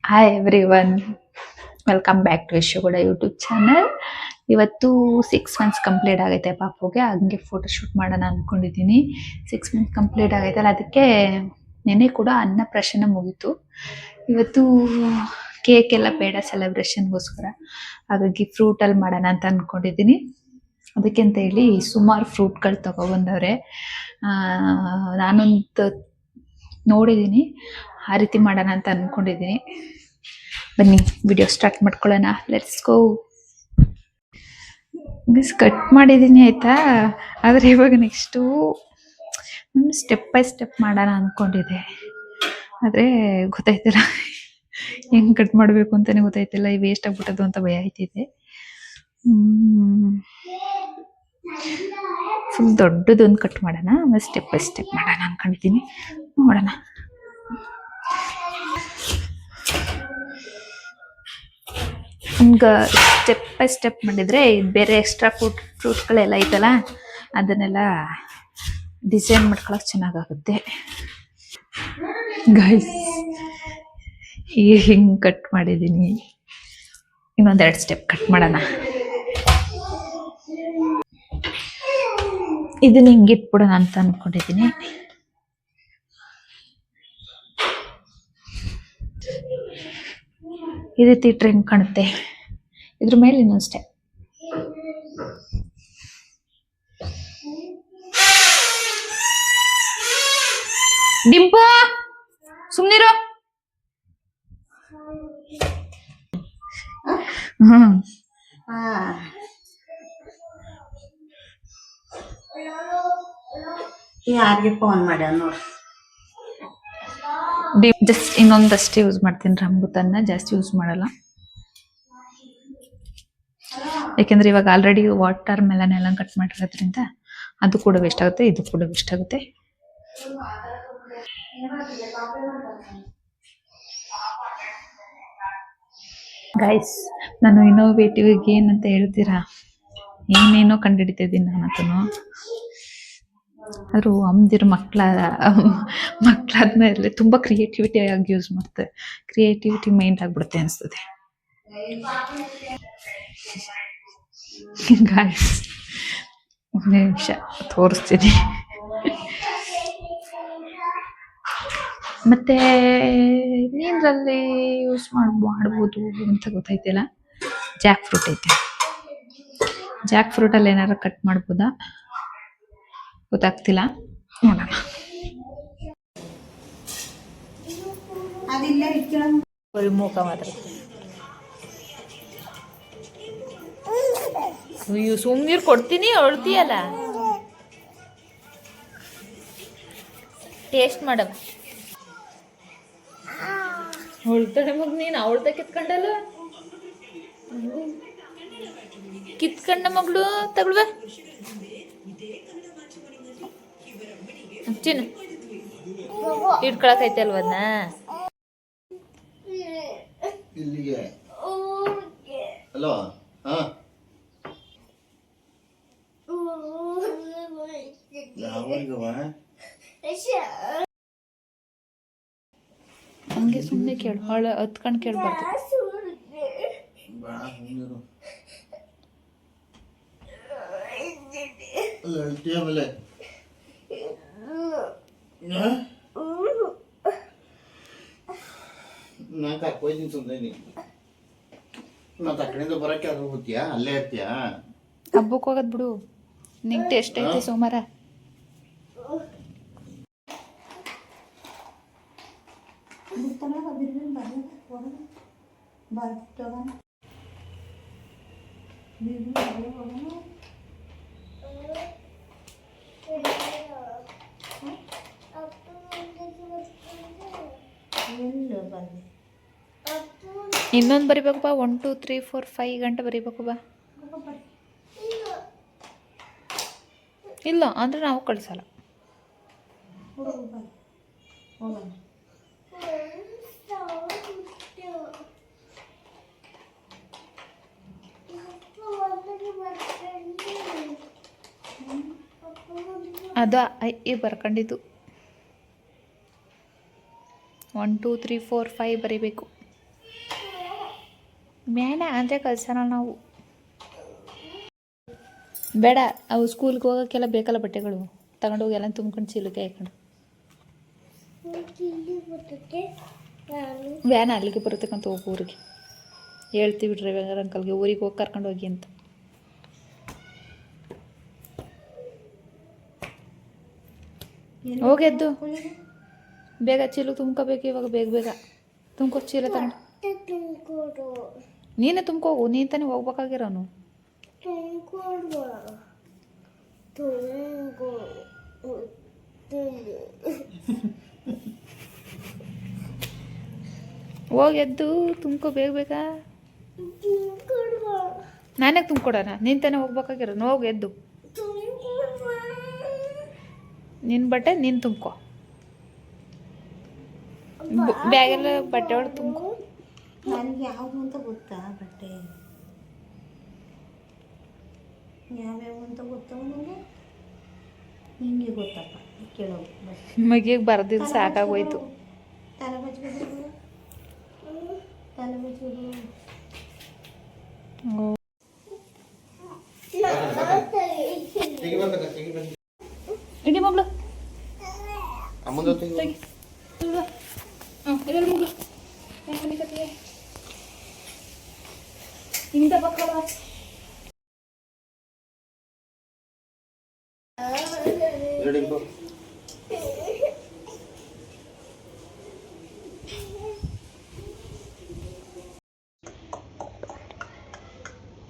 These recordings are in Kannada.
Hi everyone, welcome back to Yashogowda YouTube channel. ಇವತ್ತು 6 ಮಂತ್ಸ್ ಕಂಪ್ಲೀಟ್ ಆಗೈತೆ ಪಾಪುಗೆ, ಹಂಗೆ ಫೋಟೋಶೂಟ್ ಮಾಡೋಣ ಅಂದ್ಕೊಂಡಿದ್ದೀನಿ. 6 ಮಂತ್ಸ್ ಕಂಪ್ಲೀಟ್ ಆಗೈತಲ್ಲ, ಅದಕ್ಕೆ ನೆನೆ ಕೂಡ ಅನ್ನಪ್ರಾಶನ ಮುಗೀತು. ಇವತ್ತು ಕೇಕ್ ಎಲ್ಲ ಬೇಡ ಸೆಲೆಬ್ರೇಷನ್ಗೋಸ್ಕರ, ಹಾಗಾಗಿ ಫ್ರೂಟಲ್ಲಿ ಮಾಡೋಣ ಅಂತ ಅಂದ್ಕೊಂಡಿದ್ದೀನಿ. ಅದಕ್ಕೆ ಅಂತ ಹೇಳಿ ಸುಮಾರು ಫ್ರೂಟ್ಗಳು ತಗೊಬಂದವ್ರೆ. ನಾನೊಂದು ನೋಡಿದ್ದೀನಿ, ಆ ರೀತಿ ಮಾಡೋಣ ಅಂತ ಅಂದ್ಕೊಂಡಿದ್ದೀನಿ. ಬನ್ನಿ ವಿಡಿಯೋ ಸ್ಟಾರ್ಟ್ ಮಾಡ್ಕೊಳ್ಳೋಣ, ಲೆಟ್ಸ್ ಗೋ. ಕಟ್ ಮಾಡಿದ್ದೀನಿ ಆಯಿತಾ, ಆದರೆ ಇವಾಗ ನೆಕ್ಸ್ಟು ಸ್ಟೆಪ್ ಬೈ ಸ್ಟೆಪ್ ಮಾಡೋಣ ಅಂದ್ಕೊಂಡಿದ್ದೆ. ಆದರೆ ಗೊತ್ತಾಯ್ತಿಲ್ಲ ಹೆಂಗೆ ಕಟ್ ಮಾಡಬೇಕು ಅಂತಲೇ ಗೊತ್ತಾಯ್ತಿಲ್ಲ, ಈ ವೇಸ್ಟ್ ಆಗ್ಬಿಟ್ಟದು ಅಂತ ಭಯ ಆಯ್ತಿದೆ. ಫುಲ್ ದೊಡ್ಡದೊಂದು ಕಟ್ ಮಾಡೋಣ, ಆಮೇಲೆ ಸ್ಟೆಪ್ ಬೈ ಸ್ಟೆಪ್ ಮಾಡೋಣ ಅಂದ್ಕೊಂಡಿದ್ದೀನಿ. ನೋಡೋಣ. ಹಂಗೆ ಸ್ಟೆಪ್ ಬೈ ಸ್ಟೆಪ್ ಮಾಡಿದರೆ ಬೇರೆ ಎಕ್ಸ್ಟ್ರಾ ಫ್ರೂಟ್ಗಳೆಲ್ಲ ಐತಲ್ಲ, ಅದನ್ನೆಲ್ಲ ಡಿಸೈನ್ ಮಾಡ್ಕೊಳಕ್ಕೆ ಚೆನ್ನಾಗಾಗುತ್ತೆ. ಗೈಸ್, ಹಿಂಗೆ ಕಟ್ ಮಾಡಿದ್ದೀನಿ, ಇನ್ನೊಂದೆರಡು ಸ್ಟೆಪ್ ಕಟ್ ಮಾಡೋಣ. ಇದನ್ನ ಹಿಂಗೆ ಇಟ್ಬಿಡೋಣ ಅಂತ ಅಂದ್ಕೊಂಡಿದ್ದೀನಿ. ಈ ರೀತಿ ಇಟ್ರೆ ಹೆಂಗೆ ಕಾಣುತ್ತೆ, ಇದ್ರ ಮೇಲೆ ಇನ್ನೊಂದು ಸ್ಟೆಪ್. ಡಿಂಪು ಸುಮ್ನಿರು. ಯಾರಿಗೆ ಫೋನ್ ಮಾಡ್ಯ ನೋಡಿ. ಜಸ್ಟ್ ಇನ್ನೊಂದಷ್ಟು ಯೂಸ್ ಮಾಡ್ತೀನಿ, ರಂಬುತನ್ನ ಜಾಸ್ತಿ ಯೂಸ್ ಮಾಡಲ್ಲ. ಯಾಕೆಂದ್ರೆ ಇವಾಗ ಆಲ್ರೆಡಿ ವಾಟರ್ ಮೆಲನ್ ಎಲ್ಲ ಕಟ್ ಮಾಡಿರೋದ್ರಿಂದ ಅದು ಕೂಡ ವೇಸ್ಟ್ ಆಗುತ್ತೆ, ಇದು ಕೂಡ ವೇಸ್ಟ್ ಆಗುತ್ತೆ. ಗೈಸ್, ನಾನು ಇನ್ನೋವೇಟಿವ್ ಏನಂತ ಹೇಳ್ತೀರಾ, ಏನೇನೋ ಕಂಡುಹಿಡಿತಾ ಇದ್ದೀನಿ ನಾನಂತೂ. ಆದರೂ ಅಮ್ಮದಿರು ಮಕ್ಕಳಾದ್ಮೇಲೆ ತುಂಬ ಕ್ರಿಯೇಟಿವಿಟಿ ಆಗಿ ಯೂಸ್ ಮಾಡ್ತಾರೆ. ಕ್ರಿಯೇಟಿವಿಟಿ ಮೈಂಡ್ ಆಗ್ಬಿಡುತ್ತೆ ಅನಿಸ್ತದೆ. ಗಾಯ್ಸ್, ಒಂದು ನಿಮಿಷ ತೋರಿಸ್ತೀನಿ. ಮತ್ತೆ ನೀರಲ್ಲಿ ಯೂಸ್ ಮಾಡ್ಬೋದು ಅಂತ ಗೊತ್ತಾಯ್ತಿಲ್ಲ. ಜಾಕ್ ಫ್ರೂಟ್ ಐತೆ, ಜಾಕ್ ಫ್ರೂಟಲ್ಲಿ ಏನಾರು ಕಟ್ ಮಾಡ್ಬೋದಾ ಗೊತ್ತಾಗ್ತಿಲ್ಲ, ನೋಡೋಣ. ಮುಖ ಮಾತ್ರ ಸುಮ್ನೀರು ಕೊಡ್ತೀನಿ, ಅಳ್ತೀಯಲ್ಲ. ಟೇಸ್ಟ್ ಮಾಡ ಹೊಳ್ತಾಳೆ ಮಗ, ನೀನು ಅವಳ್ದ ಕಿತ್ಕೊಂಡಲ್ಲ, ಕಿತ್ಕೊಂಡ ಮಗಳು ತಗೊಳ್ವ. ಚಿನ್ನು ಇಟ್ಕೊಳಕೈತೆ ಅಲ್ವದ್ನ. ಇಲ್ಲಿಗೆ ಹಲೋ. ಹಂಗೆ ಸುಮ್ಮನೆ ಕೇಳು, ಹತ್ಕೊಂಡು ಕೇಳ್ಬಾರ್ದು. ನಾನು ಕರ್ಕೊಯ್ತೀನಿ ಸುಮ್ಮನೆ. ಮತ್ತೆ ಆ ಕಡೆಯಿಂದ ಬರೋಕ್ಕೆ ಅದು ಹೋಗ್ತೀಯಾ, ಅಲ್ಲೇ ಇರ್ತೀಯಾ? ಹಬ್ಬಕ್ಕೆ ಹೋಗೋದು ಬಿಡು, ನಿಂಗೆ ಟೇಸ್ಟ್ ಐತಿ ಸೋಮವಾರ. ಇನ್ನೊಂದು ಬರಿಬೇಕು ಬಾ, 1 2 3 4 5 ಗಂಟೆ ಬರಿಬೇಕು ಬಾ. ಇಲ್ಲ ಅಂದ್ರೆ ನಾವು ಕಳಿಸಲ್ಲ. ಅದು ಬರ್ಕೊಂಡಿದ್ದು 1 2 3 4 5 ಬರೀಬೇಕು. ಬೇಡ ಅಂದರೆ ಕಳ್ಸೋಣ ನಾವು. ಬೇಡ, ಅವು ಸ್ಕೂಲ್ಗೆ ಹೋಗೋಕ್ಕೆಲ್ಲ ಬೇಕಲ್ಲ ಬಟ್ಟೆಗಳು. ತಗೊಂಡೋಗಿ ಎಲ್ಲ ತುಂಬ್ಕೊಂಡು ಚೀಲಕ್ಕೆ ಹಾಕೊಂಡು. ವ್ಯಾನ್ ಅಲ್ಲಿಗೆ ಬರತಕ್ಕಂತ ಹೋಗಿ ಊರಿಗೆ ಹೇಳ್ತೀವಿ ಡ್ರೈವರ್ ಅಂಕಲ್ಗೆ ಊರಿಗೆ ಹೋಗಿ ಕರ್ಕೊಂಡು ಹೋಗಿ ಅಂತ. ಹೋಗೆದ್ದು ಬೇಗ ಚೀಲ ತುಂಬ್ಕೋಬೇಕು ಇವಾಗ. ಬೇಗ ಬೇಗ ತುಂಬ್ಕೊ ಚೀಲ ತಗೊಂಡು. ನೀನೇ ತುಂಬ್ಕೋಗು, ನೀನು ತಾನೇ ಹೋಗ್ಬೇಕಾಗಿರೋನು. ಹೋಗೆದ್ದು ತುಂಬ್ಕೋ ಬೇಗ ಬೇಗ. ನಾನೇ ತುಂಬ್ಕೊಡೋಣ, ನೀನು ತಾನೇ ಹೋಗ್ಬೇಕಾಗಿರೋನು. ಹೋಗಿ ಎದ್ದು ನಿನ್ನ ಬಟ್ಟೆ ನೀನು ತುಂಬ್ಕೊ. ಬ್ಯಾಗೆಲ್ಲ ಬಟ್ಟೆ ಒಳಗೆ ತುಂಬ್ಕೊ. ನನಗೆ ಯಾವುದು ಅಂತ ಗೊತ್ತಾ ಬಟ್ಟೆ ಯಾವ್ಯಾವ ಅಂತ ಗೊತ್ತವ ನನಗೆ. ನಿಮಗೆ ಗೊತ್ತಪ್ಪ ಕೇಳೋದು. ಮಗಿಗೆ ಬರ್ದಿದ್ದು ಸಾಕಾಗೋಯ್ತು. ತಲೆ ಬಚ್ಬೋದು ತಲೆ ಬಚ್ಬೋದು. ಇಡೀ ಮಗಳು ಅಮ್ಮಂದು ತೆಗಿ. ಇದೆಲ್ಲ ಮಗಳು ಹಿಂದೆ ಬಕ್ಕಳ.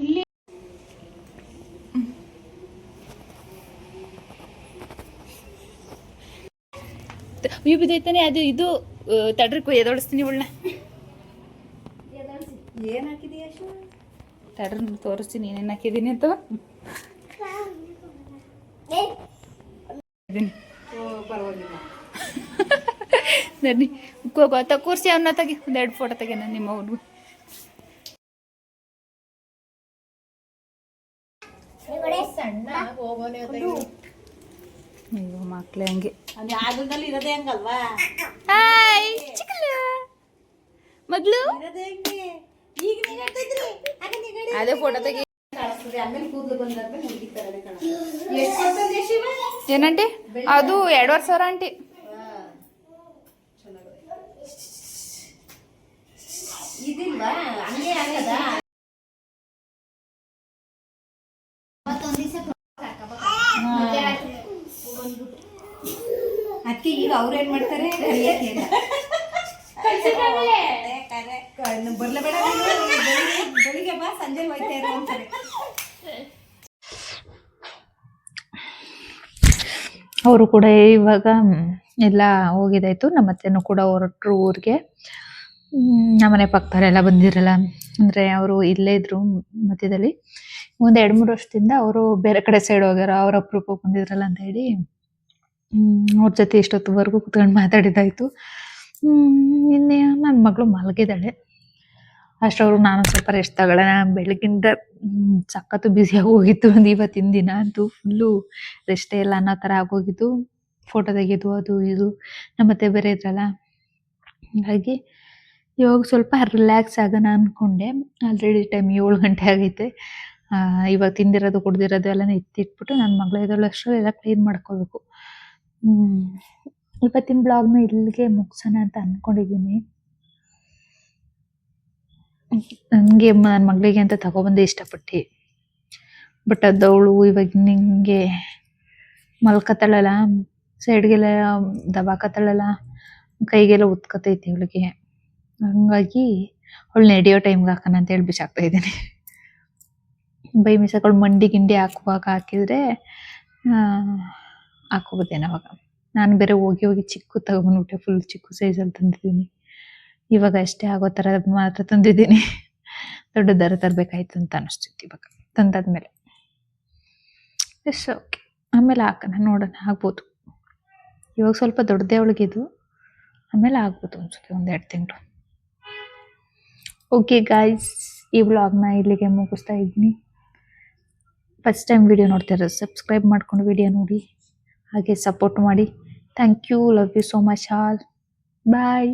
ಇಲ್ಲಿ ಇವು ಬಿದ್ದೈತಾನೆ. ಅದು ಇದು ತಡ್ರಿಕು ಎದೋಡಿಸ್ತೀನಿ ಇವಳನ್ನ. ಏನು ಹಾಕಿದೀಯ ಅಷ್ಟು? ತಡ್ರಿ ತೋರಿಸ್ತೀನಿ ಏನೇನು ಹಾಕಿದ್ದೀನಿ ಅಂತ. ಪರವಾಗಿಲ್ಲ. ಬನ್ನಿ ಕೂರಿಸಿ ಅವನ್ನ ತೆಗಿ. ಒಂದೆರಡು ಫೋಟೋ ತೆಗಿನ ನಿಮ್ಮ ಅವ್ರಿಗೂ. ಅಯ್ಯೋ ಮಕ್ಳೇ ಹಂಗೆ. ಆದಲ್ಲಿ ಇರೋದೇ ಹಂಗಲ್ವಾ? ಹಾಯ್ ಚಿಕ್ಕಲ್ಲ ಮಗಳು. ಈಗ ನಿಗಡ್ತಿದ್ರಿ ಅದೇ ಫೋಟೋ ತೆಗಿ. ಆಮೇಲೆ ಕೂದಲು ಬಂದಾದ್ಮೇಲೆ ಮುಗಿತಾರೆ ಕಾಣ. ಏನಂಟಿ? ಅದು 2,500 ಆಂಟಿ. ಇದಿಲ್ವಾ ಹಂಗೆ ಆಗದ? ಅದಕ್ಕೆ ಈಗ ಅವ್ರೇನ್ ಮಾಡ್ತಾರೆ ಬರ್ಲೇಬೇಡ ಬೆಳಿಗ್ಗೆ ಬಾ ಸಂಜೆ ಹೋಯ್ತಾ ಇರೋ ಅಂತಾರೆ. ಅವರು ಕೂಡ ಇವಾಗ ಎಲ್ಲ ಹೋಗಿದಾಯ್ತು. ನಮ್ಮ ಅತ್ತೆನೂ ಕೂಡ ಹೊರಟ್ರು ಊರಿಗೆ. ನಮ್ಮನೆ ಪಕ್ಕದವರೆಲ್ಲ ಬಂದಿರಲ್ಲ. ಅಂದರೆ ಅವರು ಇಲ್ಲೇ ಇದ್ರು ಮಧ್ಯದಲ್ಲಿ. ಒಂದು 2-3 ವರ್ಷದಿಂದ ಅವರು ಬೇರೆ ಕಡೆ ಸೈಡ್ ಹೋಗ್ಯಾರ. ಅವ್ರ ಅಪರೂಪಕ್ಕೆ ಬಂದಿದ್ರಲ್ಲ ಅಂತ ಹೇಳಿ ಅವ್ರ ಜೊತೆ ಇಷ್ಟೊತ್ತುವರೆಗೂ ಕುತ್ಕೊಂಡು ಮಾತಾಡಿದ್ದಾಯ್ತು. ನಿನ್ನೆ ನನ್ನ ಮಗಳು ಮಲಗಿದ್ದಾಳೆ. ಅಷ್ಟವ್ರು ನಾನು ಸ್ವಲ್ಪ ರೆಸ್ಟ್ ತಗೊಳ್ಳೋಣ. ಬೆಳಗಿಂದ ಸಖತ್ತು ಬ್ಯುಸಿಯಾಗಿ ಹೋಗಿತ್ತು. ಒಂದು ಇವತ್ತಿನ ದಿನ ಅಂತೂ ಫುಲ್ಲು ರೆಸ್ಟೇ ಇಲ್ಲ ಅನ್ನೋ ಥರ ಆಗೋಗಿದ್ದು. ಫೋಟೋ ತೆಗೆದು ಅದು ಇದು. ನಮ್ಮತ್ತೆ ಬೇರೆ ಇದ್ರಲ್ಲ, ಹಾಗಾಗಿ ಇವಾಗ ಸ್ವಲ್ಪ ರಿಲ್ಯಾಕ್ಸ್ ಆಗೋಣ ಅಂದ್ಕೊಂಡೆ. ಆಲ್ರೆಡಿ ಟೈಮ್ 7 ಗಂಟೆ ಆಗೈತೆ. ಇವಾಗ ತಿಂದಿರೋದು ಕುಡ್ದಿರೋದು ಎಲ್ಲ ಎತ್ತಿಟ್ಬಿಟ್ಟು ನನ್ನ ಮಗಳು ಎದ್ದೇಳೋಷ್ಟರಲ್ಲಿ ಎಲ್ಲ ಕ್ಲೀನ್ ಮಾಡ್ಕೋಬೇಕು. ಇವತ್ತಿನ ಬ್ಲಾಗ್ನ ಇಲ್ಲಿಗೆ ಮುಗಿಸೋಣ ಅಂತ ಅಂದ್ಕೊಂಡಿದ್ದೀನಿ. ನನಗೆ ನನ್ನ ಮಗಳಿಗೆ ಅಂತ ತಗೊಬಂದೆ ಇಷ್ಟಪಟ್ಟು. ಬಟ್ ಅದವಳು ಇವಾಗ ನಿಂಗೆ ಮಲ್ಕತ್ತಾಳಲ್ಲ, ಸೈಡ್ಗೆಲ್ಲ ದಬಾಕತ್ತಾಳಲ್ಲ, ಕೈಗೆಲ್ಲ ಉತ್ಕತೈತಿ ಇವಳಿಗೆ. ಹಂಗಾಗಿ ಅವಳು ನಡೆಯೋ ಟೈಮ್ಗೆ ಹಾಕೋಣ ಅಂತ ಹೇಳಿ ಬಿಸಾಕ್ತಾ ಇದ್ದೀನಿ. ಬೈ ಮಿಸಗಳು ಮಂಡಿ ಗಿಂಡಿ ಹಾಕುವಾಗ ಹಾಕಿದ್ರೆ ಹಾಕೋಬೋದೇನೋ ಅವಾಗ. ನಾನು ಬೇರೆ ಹೋಗಿ ಹೋಗಿ ಚಿಕ್ಕು ತಗೊಂಡ್ಬಿಟ್ಟೆ. ಫುಲ್ ಚಿಕ್ಕು ಸೈಜಲ್ಲಿ ತಂದಿದ್ದೀನಿ. ಇವಾಗ ಅಷ್ಟೇ ಆಗೋ ಥರ ಮಾತ್ರ ತಂದಿದ್ದೀನಿ. ದೊಡ್ಡದಾರ ತರಬೇಕಾಯ್ತು ಅಂತ ಅನಿಸ್ತಿತ್ತು ಇವಾಗ ತಂದಾದ್ಮೇಲೆ. ಎಸ್ ಓಕೆ, ಆಮೇಲೆ ಹಾಕೋಣ, ನೋಡೋಣ ಆಗ್ಬೋದು. ಇವಾಗ ಸ್ವಲ್ಪ ದೊಡ್ಡದೇ ಅವಳಿಗಿದು, ಆಮೇಲೆ ಆಗ್ಬೋದು ಅನ್ಸುತ್ತೆ 1-2 ತಿಂಗಳು. ಓಕೆ ಗಾಯ್ಸ್, ಈ ವ್ಲಾಗ್ನ ಇಲ್ಲಿಗೆ ಮುಗಿಸ್ತಾ ಇದ್ದೀನಿ. ಫಸ್ಟ್ ಟೈಮ್ ವಿಡಿಯೋ ನೋಡ್ತಿರೋ ಸಬ್ಸ್ಕ್ರೈಬ್ ಮಾಡ್ಕೊಂಡು ವಿಡಿಯೋ ನೋಡಿ, ಹಾಗೆ ಸಪೋರ್ಟ್ ಮಾಡಿ. Thank you, love you so much all. Bye.